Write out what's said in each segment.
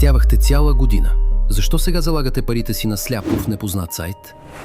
спестявахте цяла година. Защо сега залагате парите си на сляпо в непознат сайт?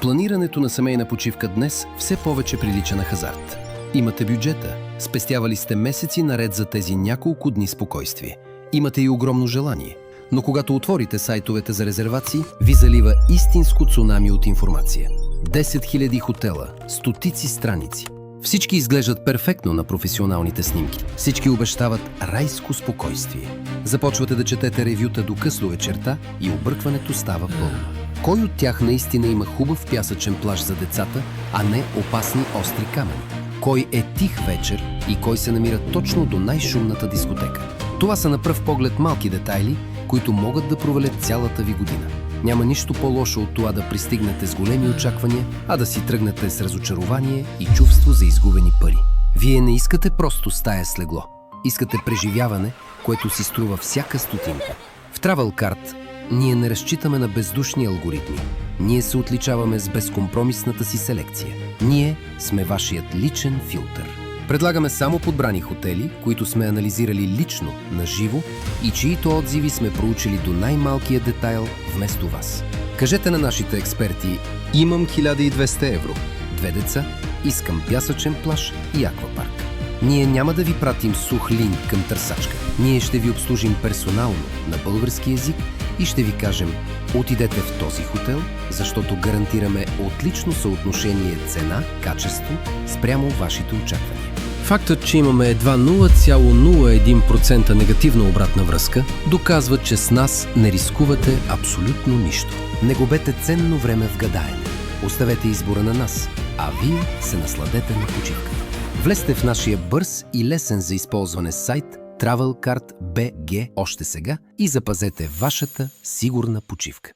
Планирането на семейна почивка днес все повече прилича на хазарт. Имате бюджета, спестявали сте месеци наред за тези няколко дни спокойствие. Имате и огромно желание. Но когато отворите сайтовете за резервации, ви залива истинско цунами от информация. 10 000 хотела, стотици страници. Всички изглеждат перфектно на професионалните снимки. Всички обещават райско спокойствие. Започвате да четете ревюта до късно вечерта и объркването става пълно. Кой от тях наистина има хубав пясъчен плаж за децата, а не опасни остри камъни? Кой е тих вечер и кой се намира точно до най-шумната дискотека? Това са на пръв поглед малки детайли, които могат да провалят цялата ви година. Няма нищо по-лошо от това да пристигнете с големи очаквания, а да си тръгнете с разочарование и чувство за изгубени пари. Вие не искате просто стая с легло. Искате преживяване, което си струва всяка стотинка. В TravelCard ние не разчитаме на бездушни алгоритми. Ние се отличаваме с безкомпромисната си селекция. Ние сме вашият личен филтър. Предлагаме само подбрани хотели, които сме анализирали лично, на живо и чието отзиви сме проучили до най-малкия детайл вместо вас. Кажете на нашите експерти: имам 1200 евро, 2 деца, искам пясъчен плаж и аквапарк. Ние няма да ви пратим сух линк към търсачка. Ние ще ви обслужим персонално на български език и ще ви кажем: отидете в този хотел, защото гарантираме отлично съотношение цена-качество спрямо вашите очаквания. Фактът, че имаме едва 0,01% негативна обратна връзка, доказва, че с нас не рискувате абсолютно нищо. Не губете ценно време в гадаене. Оставете избора на нас, а вие се насладете на почивката. Влезте в нашия бърз и лесен за използване сайт TravelCard.bg още сега и запазете вашата сигурна почивка.